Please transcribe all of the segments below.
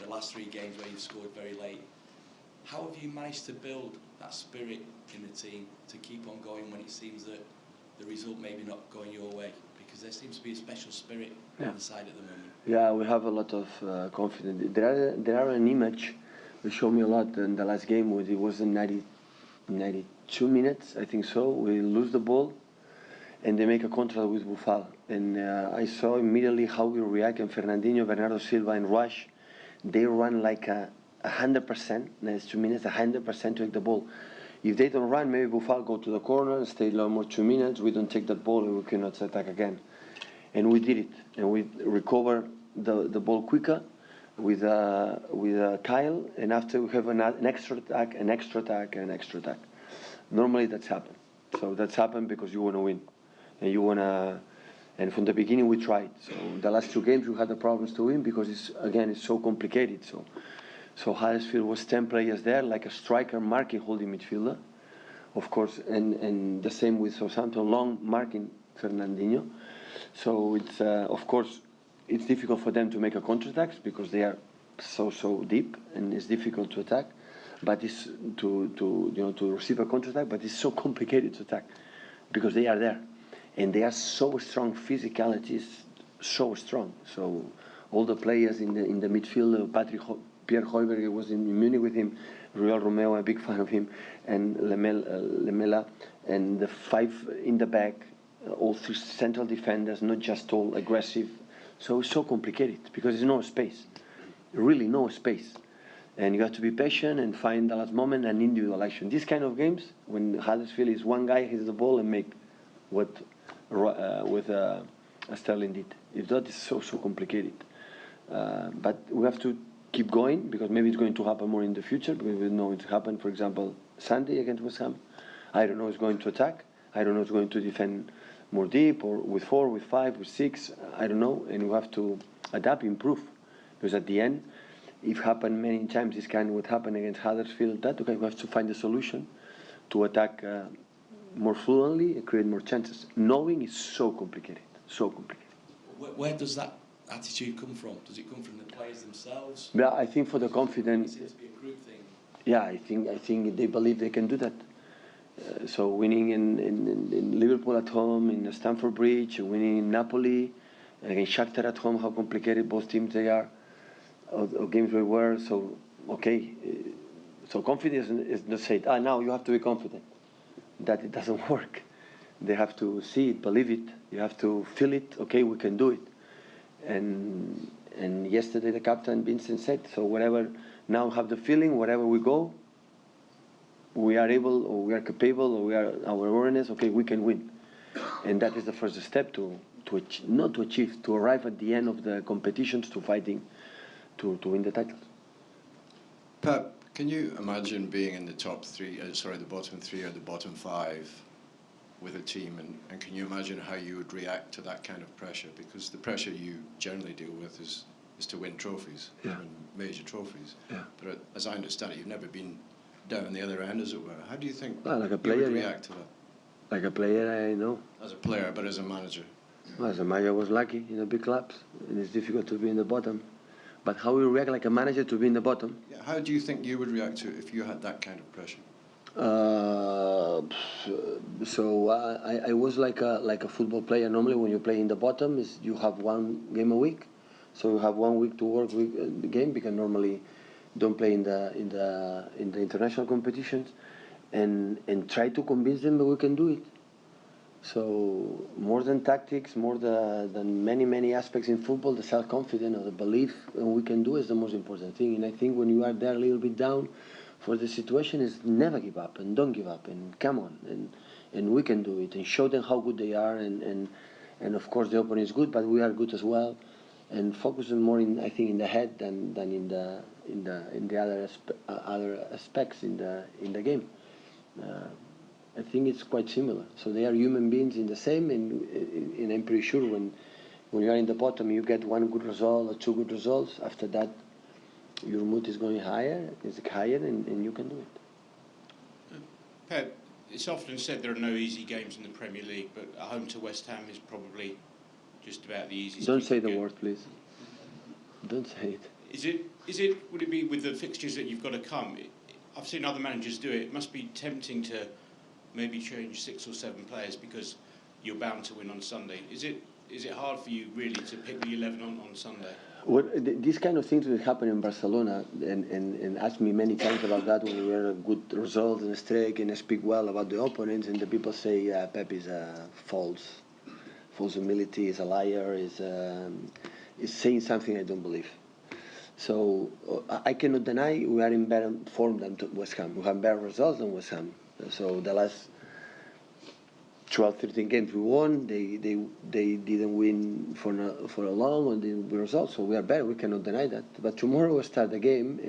the last 3 games where you've scored very late. How have you managed to build that spirit in the team to keep on going when it seems that the result maybe not going your way? Because there seems to be a special spirit on the side at the moment. Yeah, we have a lot of confidence. There are an image that showed me a lot in the last game. It was in 92 minutes, I think so. We lose the ball, and they make a contract with Buffal. And I saw immediately how we react. And Fernandinho, Bernardo Silva, and Rush, they run like 100%. Next 2 minutes, 100% to take the ball. If they don't run, maybe Buffal go to the corner and stay long more 2 minutes. We don't take that ball, and we cannot attack again. And we did it, and we recover the ball quicker with Kyle, and after we have an extra attack, an extra attack, and an extra attack. Normally that's happened. So that's happened because you want to win, and you want to. And from the beginning we tried. So the last 2 games we had the problems to win because it's so complicated. So Huddersfield was 10 players there, like a striker marking holding midfielder, of course, and the same with Southampton, long marking Fernandinho. So it's of course it's difficult for them to make a counter-attack because they are so deep, and it's difficult to attack. But it's to receive a counter-attack, but it's so complicated to attack because they are there, and they are so strong. Physicality is so strong. So all the players in the midfield, Pierre Højbjerg was in Munich with him, Real Romeo, a big fan of him, and Lemela, and the 5 in the back, all 3 central defenders, not just all aggressive. So it's so complicated because there's no space, really no space. And you have to be patient and find the last moment and individual action. These kind of games, when Huddersfield is one guy hits the ball and make what Sterling did. If that is so complicated. But we have to keep going because maybe it's going to happen more in the future. We will know it happened, for example, Sunday against West Ham. I don't know it's going to attack. I don't know it's going to defend more deep or with 4, with 5, with 6. I don't know. And we have to adapt, improve. Because at the end, if happened many times, this kind of what happened against Huddersfield, we have to find a solution to attack more fluently and create more chances. Knowing is so complicated, so complicated. Where does that attitude come from? Does it come from the players themselves? Yeah, I think for the confidence. It seems to be a group thing. Yeah, I think they believe they can do that. So winning in Liverpool at home, in Stamford Bridge, winning in Napoli, against Shakhtar at home, how complicated both teams they are, or games we were. So okay, so confidence is not said. Now you have to be confident. That it doesn't work. They have to see it, believe it. You have to feel it. Okay, we can do it. And yesterday the captain Vincent said, so whatever now have the feeling, wherever we go, we are able or we are capable or we are our awareness. Okay, we can win, and that is the first step to arrive at the end of the competitions to fighting to win the titles. Pep, can you imagine being in the top 3, the bottom 3 or the bottom 5 with a team, and can you imagine how you would react to that kind of pressure? Because the pressure you generally deal with is to win trophies, to win major trophies. Yeah. But as I understand it, you've never been down the other end, as it were. How do you think like a player, you would react to that? Like a player, I know. As a player, but as a manager? Well, as a manager, I was lucky in the big clubs, and it's difficult to be in the bottom. But how we react like a manager to be in the bottom? Yeah, how do you think you would react to it if you had that kind of pressure? I was like a football player. Normally, when you play in the bottom, you have 1 game a week. So you have 1 week to work with the game because normally don't play in the international competitions, and try to convince them that we can do it. So more than tactics, more than many aspects in football, the self-confidence or the belief we can do is the most important thing. And I think when you are there a little bit down for the situation, is never give up and don't give up and come on and we can do it and show them how good they are and of course the opponent is good, but we are good as well. And focus more in the head than in the other aspects in the game. I think it's quite similar. So they are human beings in the same, and I'm pretty sure when you are in the bottom, you get 1 good result or 2 good results. After that, your mood is going higher, and you can do it. Pep, it's often said there are no easy games in the Premier League, but at home to West Ham is probably just about the easiest. Don't say the word, please. Don't say it. Would it be with the fixtures that you've got to come? I've seen other managers do it. It must be tempting to maybe change 6 or 7 players because you're bound to win on Sunday. Is it hard for you really to pick the 11 on Sunday? Well, these kind of things will happen in Barcelona, and ask me many times about that when we were a good result and a streak and speak well about the opponents, and the people say Pep is false humility, is a liar, is saying something I don't believe. So I cannot deny we are in better form than West Ham. We have better results than West Ham. So the last 12, 13 games we won, they didn't win for a long on the results. So we are better. We cannot deny that. But tomorrow we'll start the game,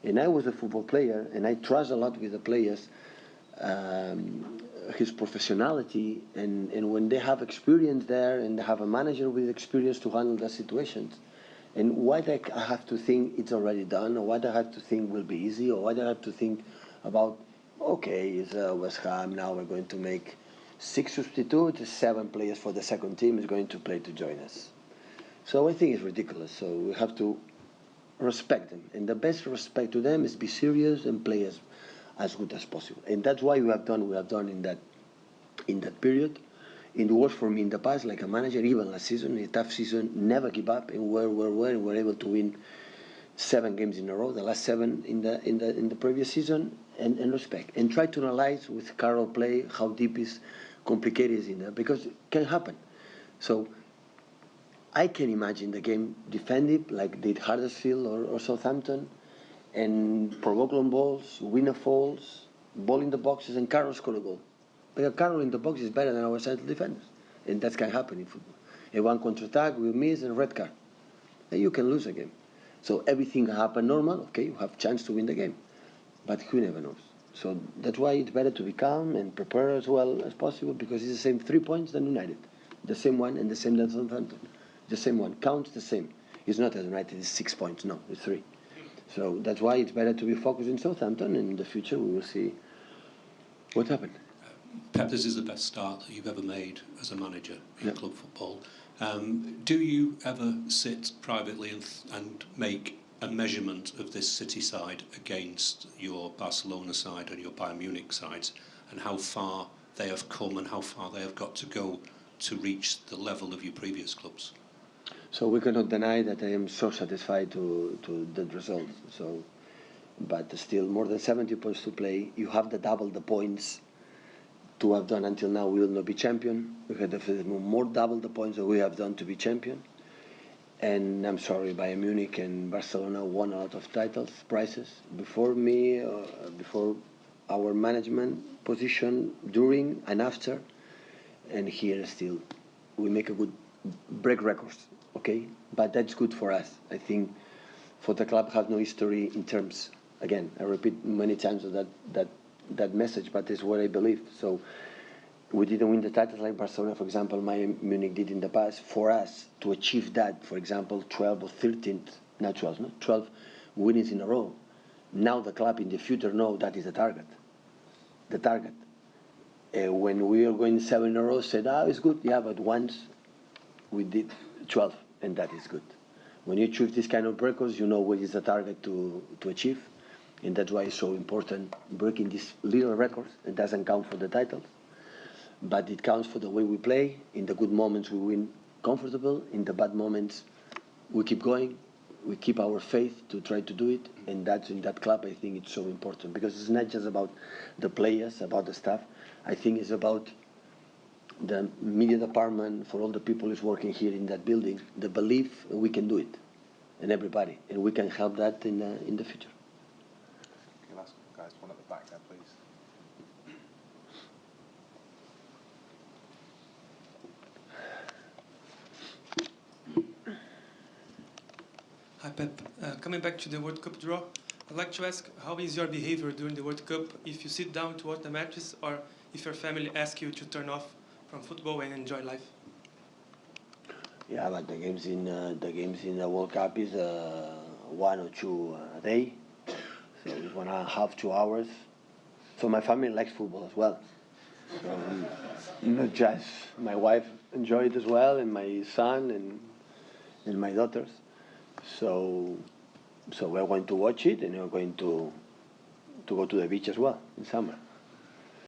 and I was a football player, and I trust a lot with the players. His professionality, and when they have experience there, and they have a manager with experience to handle the situations. And why I have to think it's already done, or what I have to think will be easy, or what I have to think about, okay, it's West Ham, now we're going to make 6 substitutes, 7 players for the second team is going to play to join us. So I think it's ridiculous. So we have to respect them. And the best respect to them is be serious and play as good as possible. And that's why we have done in that period. It was for me in the past, like a manager, even last season, a tough season, never give up, and we're able to win 7 games in a row, the last 7 in the previous season, and respect. And try to analyze with Carroll play how deep is complicated is in there, because it can happen. So I can imagine the game defended like did Huddersfield or Southampton, and provoke long balls, win a falls, ball in the boxes, and Carroll score a goal. Because Carroll in the box is better than our central defenders, and that can happen in football. And one counter-attack will miss and red card, and you can lose a game. So everything can happen normal. Okay, you have chance to win the game, but who never knows. So that's why it's better to be calm and prepare as well as possible, because it's the same 3 points than United, the same one and the same than Southampton, the same one counts the same. It's not as United is 6 points, no, it's 3. So that's why it's better to be focused in Southampton, and in the future we will see what happened. Pep, this is the best start that you've ever made as a manager in Yeah. club football. Do you ever sit privately and make a measurement of this City side against your Barcelona side and your Bayern Munich sides, and how far they have come and how far they have got to go to reach the level of your previous clubs? So we cannot deny that I am so satisfied to the result. So, but still, more than 70 points to play. You have double the points to have done until now. We will not be champion. We had more double the points that we have done to be champion. And I'm sorry, Bayern Munich and Barcelona won a lot of titles, prizes before me, before our management position, during and after. And here still, we make a good break records. Okay, but that's good for us. I think for the club have no history in terms. Again, I repeat many times that message, but it's what I believe. So we didn't win the titles like Barcelona, for example, Munich did in the past. For us to achieve that, for example, 12 or 13, not 12, no, 12 winnings in a row. Now the club in the future know that is the target. The target. When we are going 7 in a row, said, it's good, yeah, but once we did 12, and that is good. When you achieve this kind of records, you know what is the target to achieve, and that's why it's so important breaking these little records. It doesn't count for the titles, but it counts for the way we play. In the good moments, we win comfortable. In the bad moments, we keep going. We keep our faith to try to do it, and that's in that club. I think it's so important because it's not just about the players, about the staff. I think it's about the media department, for all the people who's working here in that building, the belief we can do it, and everybody, and we can help that in the future. Okay, last guys, one at the back there, please. Hi Pep, coming back to the World Cup draw, I'd like to ask how is your behavior during the World Cup if you sit down to watch the matches or if your family asks you to turn off from football and enjoy life? Yeah, but the games in the World Cup is 1 or 2 a day, so it's 1.5, 2 hours. So my family likes football as well. So not just my wife enjoy it as well, and my son and my daughters. So So we're going to watch it, and we're going to go to the beach as well in summer.